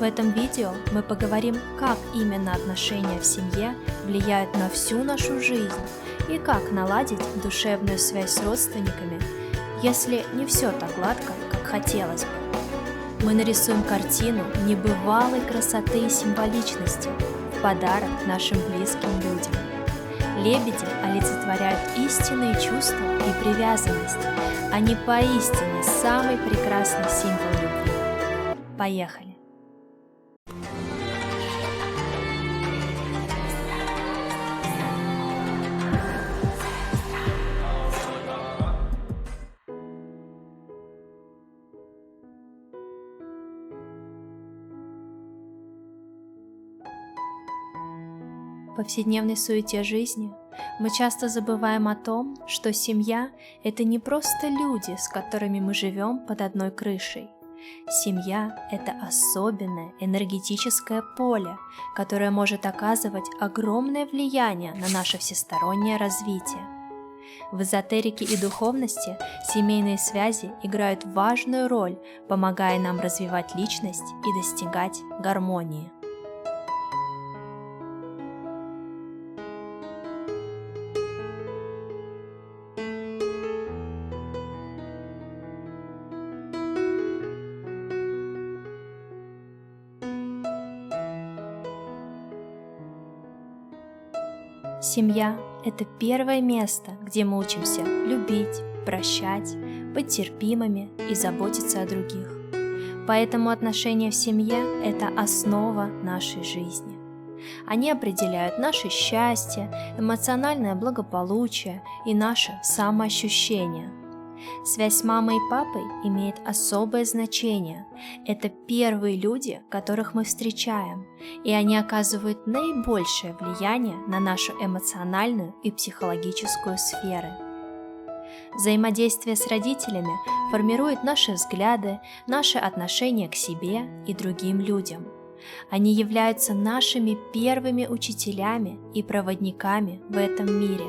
В этом видео мы поговорим, как именно отношения в семье влияют на всю нашу жизнь и как наладить душевную связь с родственниками, если не все так гладко, как хотелось бы. Мы нарисуем картину небывалой красоты и символичности в подарок нашим близким людям. Лебеди олицетворяют истинные чувства и привязанность. Они поистине самый прекрасный символ любви. Поехали! В повседневной суете жизни мы часто забываем о том, что семья – это не просто люди, с которыми мы живем под одной крышей. Семья – это особенное энергетическое поле, которое может оказывать огромное влияние на наше всестороннее развитие. В эзотерике и духовности семейные связи играют важную роль, помогая нам развивать личность и достигать гармонии. Семья – это первое место, где мы учимся любить, прощать, быть терпимыми и заботиться о других. Поэтому отношения в семье – это основа нашей жизни. Они определяют наше счастье, эмоциональное благополучие и наше самоощущение. Связь с мамой и папой имеет особое значение. Это первые люди, которых мы встречаем, и они оказывают наибольшее влияние на нашу эмоциональную и психологическую сферы. Взаимодействие с родителями формирует наши взгляды, наше отношение к себе и другим людям. Они являются нашими первыми учителями и проводниками в этом мире.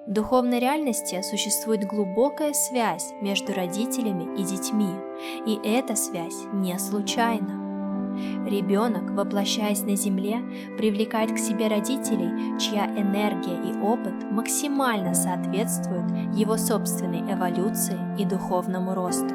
В духовной реальности существует глубокая связь между родителями и детьми, и эта связь не случайна. Ребенок, воплощаясь на Земле, привлекает к себе родителей, чья энергия и опыт максимально соответствуют его собственной эволюции и духовному росту.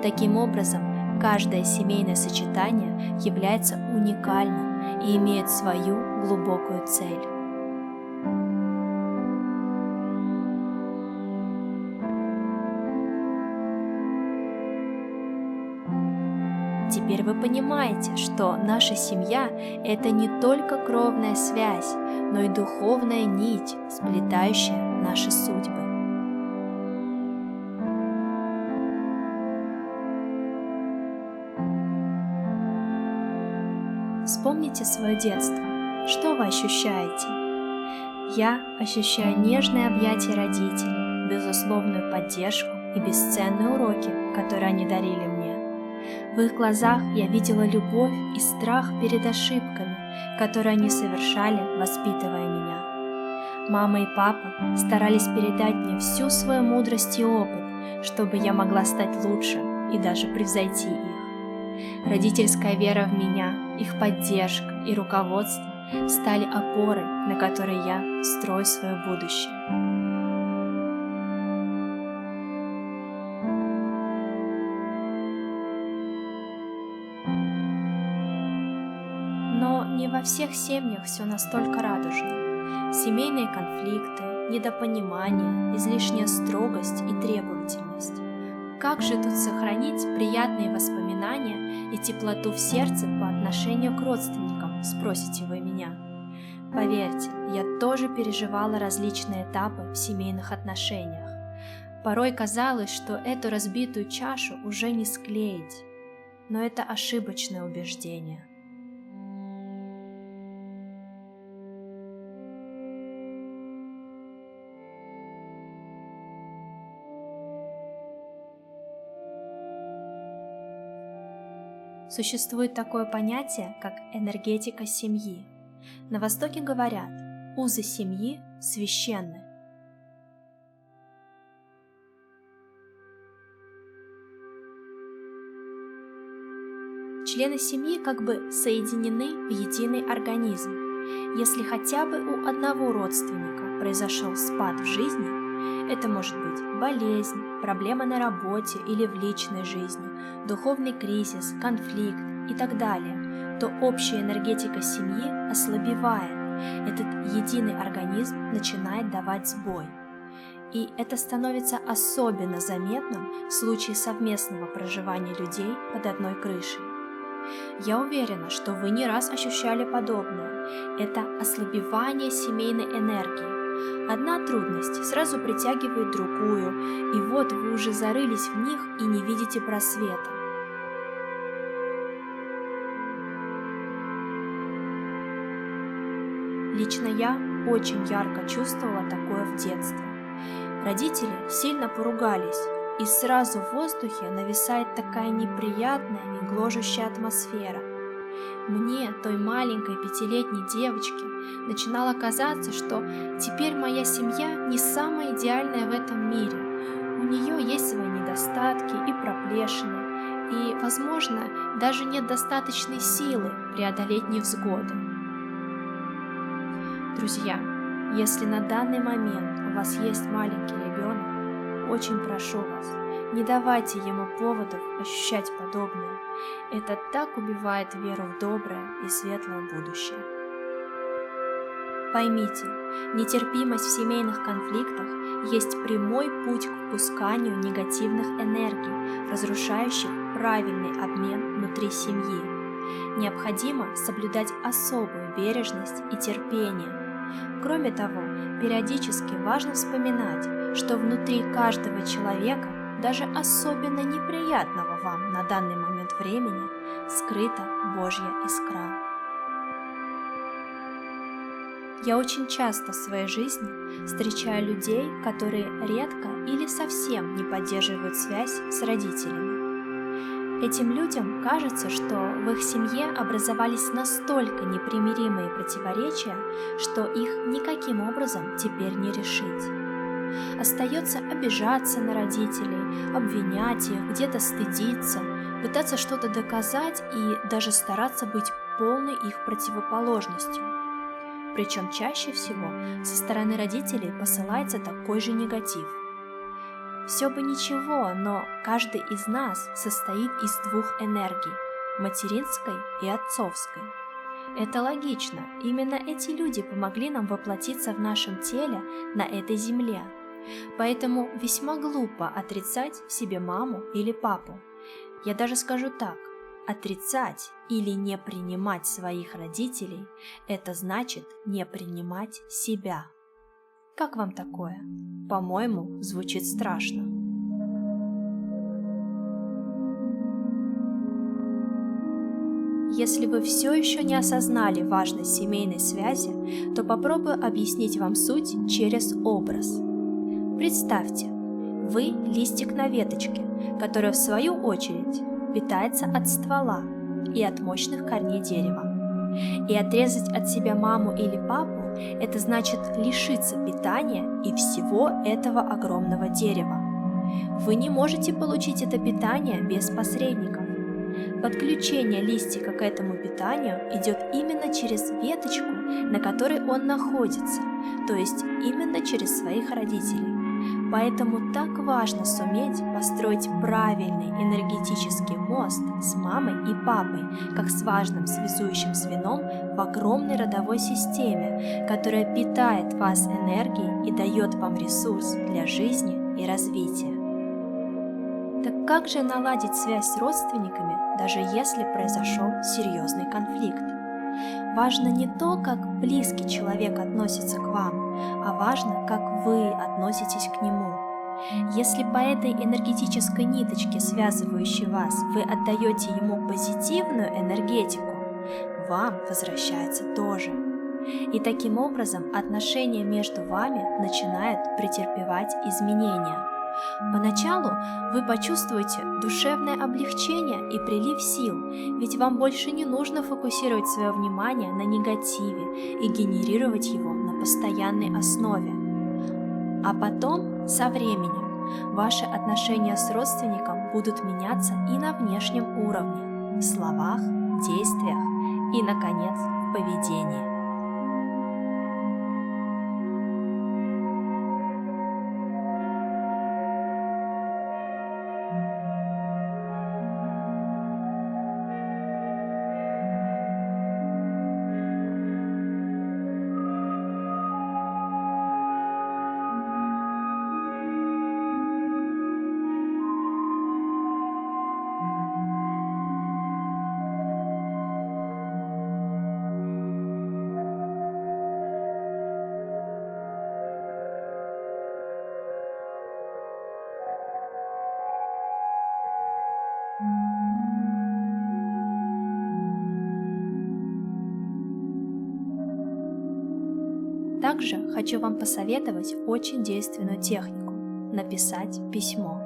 Таким образом, каждое семейное сочетание является уникальным и имеет свою глубокую цель. Теперь вы понимаете, что наша семья – это не только кровная связь, но и духовная нить, сплетающая наши судьбы. Вспомните свое детство. Что вы ощущаете? Я ощущаю нежные объятия родителей, безусловную поддержку и бесценные уроки, которые они дарили мне. В их глазах я видела любовь и страх перед ошибками, которые они совершали, воспитывая меня. Мама и папа старались передать мне всю свою мудрость и опыт, чтобы я могла стать лучше и даже превзойти их. Родительская вера в меня, их поддержка и руководство стали опорой, на которой я строю свое будущее. Но не во всех семьях все настолько радужно. Семейные конфликты, недопонимание, излишняя строгость и требовательность. Как же тут сохранить приятные воспоминания и теплоту в сердце по отношению к родственникам, спросите вы меня? Поверьте, я тоже переживала различные этапы в семейных отношениях. Порой казалось, что эту разбитую чашу уже не склеить, но это ошибочное убеждение. Существует такое понятие, как энергетика семьи. На Востоке говорят, узы семьи священны. Члены семьи как бы соединены в единый организм. Если хотя бы у одного родственника произошел спад в жизни, это может быть болезнь, проблема на работе или в личной жизни, духовный кризис, конфликт и так далее, то общая энергетика семьи ослабевает. Этот единый организм начинает давать сбой. И это становится особенно заметным в случае совместного проживания людей под одной крышей. Я уверена, что вы не раз ощущали подобное. Это ослабевание семейной энергии. Одна трудность сразу притягивает другую, и вот вы уже зарылись в них и не видите просвета. Лично я очень ярко чувствовала такое в детстве. Родители сильно поругались, и сразу в воздухе нависает такая неприятная и гложущая атмосфера. Мне, той маленькой 5-летней девочке, начинало казаться, что теперь моя семья не самая идеальная в этом мире. У нее есть свои недостатки и проплешины, и, возможно, даже нет достаточной силы преодолеть невзгоды. Друзья, если на данный момент у вас есть маленький ребенок, очень прошу вас, не давайте ему поводов ощущать подобное. Это так убивает веру в доброе и светлое будущее. Поймите, нетерпимость в семейных конфликтах есть прямой путь к впусканию негативных энергий, разрушающих правильный обмен внутри семьи. Необходимо соблюдать особую бережность и терпение. Кроме того, периодически важно вспоминать, что внутри каждого человека, даже особенно неприятного вам на данный момент времени, скрыта Божья искра. Я очень часто в своей жизни встречаю людей, которые редко или совсем не поддерживают связь с родителями. Этим людям кажется, что в их семье образовались настолько непримиримые противоречия, что их никаким образом теперь не решить. Остается обижаться на родителей, обвинять их, где-то стыдиться, пытаться что-то доказать и даже стараться быть полной их противоположностью. Причем чаще всего со стороны родителей посылается такой же негатив. Все бы ничего, но каждый из нас состоит из двух энергий – материнской и отцовской. Это логично, именно эти люди помогли нам воплотиться в нашем теле на этой земле. Поэтому весьма глупо отрицать в себе маму или папу. Я даже скажу так, отрицать или не принимать своих родителей – это значит не принимать себя. Как вам такое? По-моему, звучит страшно. Если вы все еще не осознали важность семейной связи, то попробую объяснить вам суть через образ. Представьте, вы листик на веточке, которая в свою очередь питается от ствола и от мощных корней дерева. И отрезать от себя маму или папу – это значит лишиться питания и всего этого огромного дерева. Вы не можете получить это питание без посредников. Подключение листика к этому питанию идет именно через веточку, на которой он находится, то есть именно через своих родителей. Поэтому так важно суметь построить правильный энергетический мост с мамой и папой, как с важным связующим звеном в огромной родовой системе, которая питает вас энергией и дает вам ресурс для жизни и развития. Так как же наладить связь с родственниками, даже если произошел серьезный конфликт? Важно не то, как близкий человек относится к вам, а важно, как вы относитесь к нему. Если по этой энергетической ниточке, связывающей вас, вы отдаете ему позитивную энергетику, вам возвращается тоже. И таким образом отношения между вами начинают претерпевать изменения. Поначалу вы почувствуете душевное облегчение и прилив сил, ведь вам больше не нужно фокусировать свое внимание на негативе и генерировать его на постоянной основе. А потом, со временем, ваши отношения с родственником будут меняться и на внешнем уровне, в словах, действиях и, наконец, в поведении. Также хочу вам посоветовать очень действенную технику – написать письмо.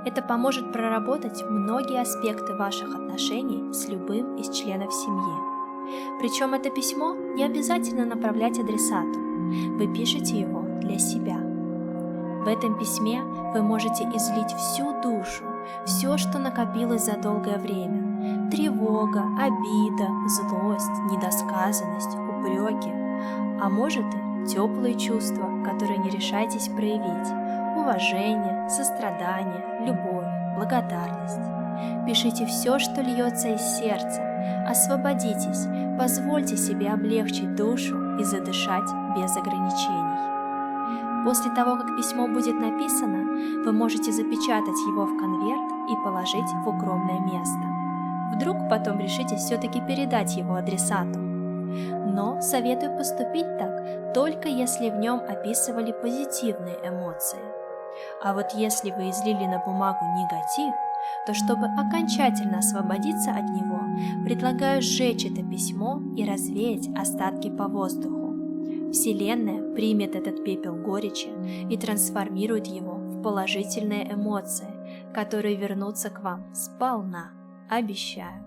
Это поможет проработать многие аспекты ваших отношений с любым из членов семьи. Причем это письмо не обязательно направлять адресату, вы пишете его для себя. В этом письме вы можете излить всю душу, все, что накопилось за долгое время – тревога, обида, злость, недосказанность, упреки, а может и теплые чувства, которые не решаетесь проявить, уважение, сострадание, любовь, благодарность. Пишите все, что льется из сердца, освободитесь, позвольте себе облегчить душу и задышать без ограничений. После того, как письмо будет написано, вы можете запечатать его в конверт и положить в укромное место. Вдруг потом решите все-таки передать его адресату. Но советую поступить так, только если в нем описывали позитивные эмоции. А вот если вы излили на бумагу негатив, то чтобы окончательно освободиться от него, предлагаю сжечь это письмо и развеять остатки по воздуху. Вселенная примет этот пепел горечи и трансформирует его в положительные эмоции, которые вернутся к вам сполна, обещаю.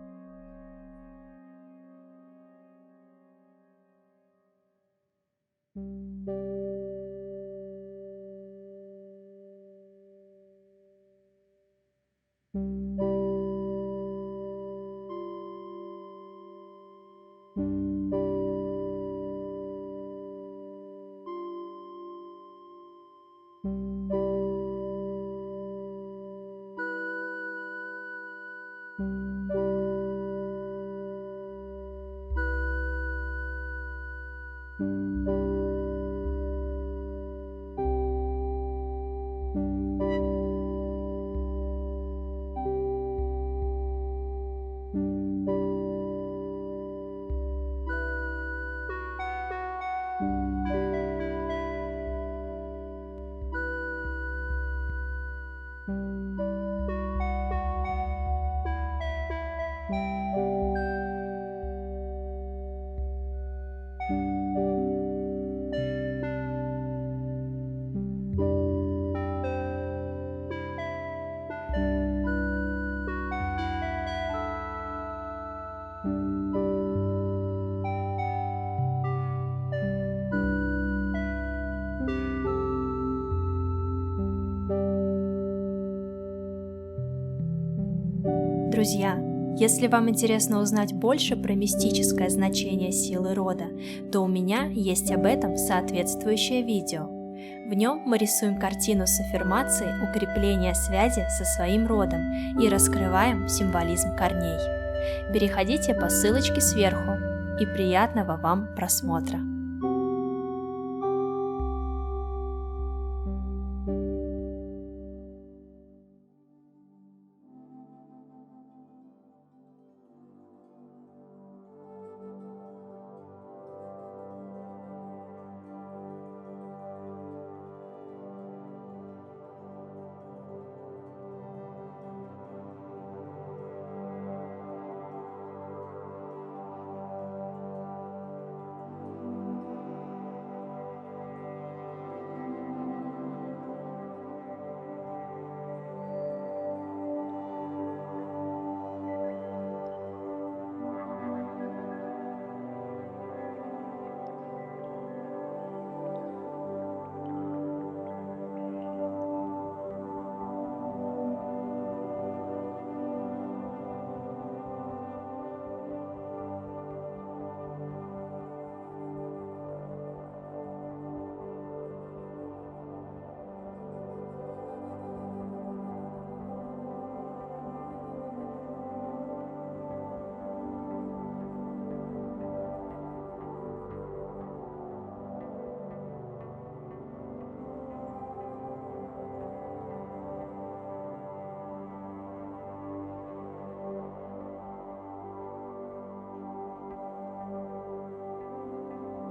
Друзья, если вам интересно узнать больше про мистическое значение силы рода, то у меня есть об этом соответствующее видео. В нем мы рисуем картину с аффирмацией укрепления связи со своим родом и раскрываем символизм корней. Переходите по ссылочке сверху и приятного вам просмотра!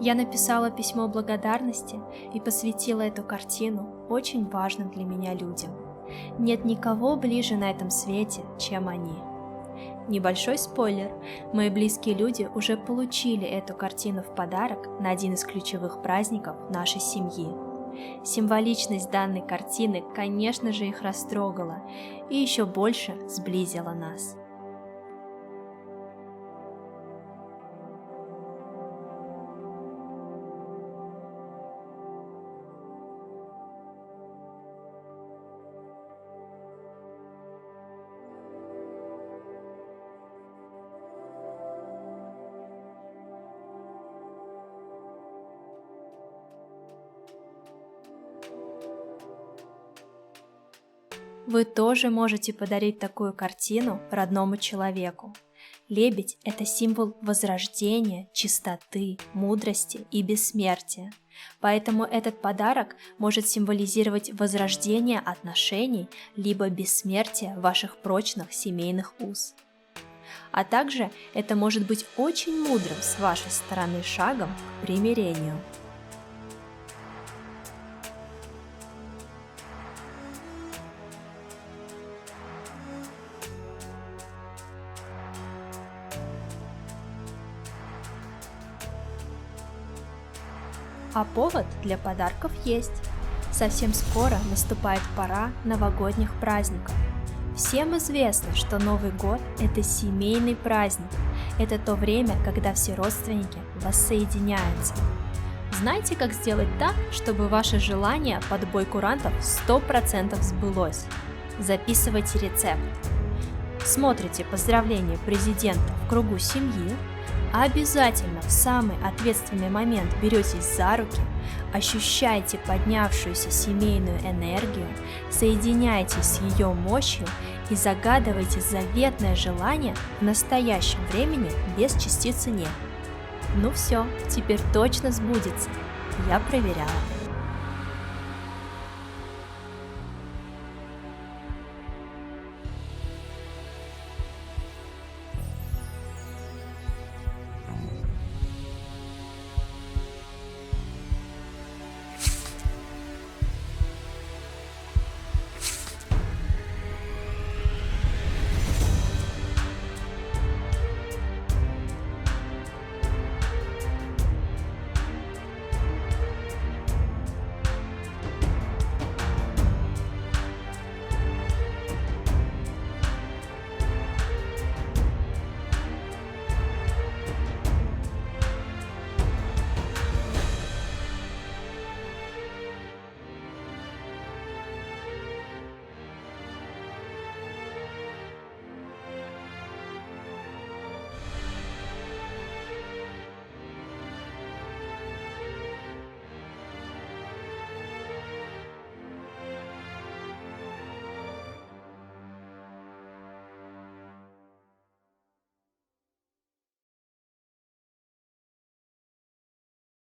Я написала письмо благодарности и посвятила эту картину очень важным для меня людям. Нет никого ближе на этом свете, чем они. Небольшой спойлер: мои близкие люди уже получили эту картину в подарок на один из ключевых праздников нашей семьи. Символичность данной картины, конечно же, их растрогала и еще больше сблизила нас. Вы тоже можете подарить такую картину родному человеку. Лебедь – это символ возрождения, чистоты, мудрости и бессмертия. Поэтому этот подарок может символизировать возрождение отношений либо бессмертие ваших прочных семейных уз. А также это может быть очень мудрым с вашей стороны шагом к примирению. А повод для подарков есть. Совсем скоро наступает пора новогодних праздников. Всем известно, что Новый год – это семейный праздник. Это то время, когда все родственники воссоединяются. Знаете, как сделать так, чтобы ваше желание под бой курантов 100% сбылось? Записывайте рецепт. Смотрите поздравления президента в кругу семьи. Обязательно в самый ответственный момент беретесь за руки, ощущайте поднявшуюся семейную энергию, соединяйтесь с ее мощью и загадывайте заветное желание в настоящем времени без частицы «не». Ну все, теперь точно сбудется. Я проверяла.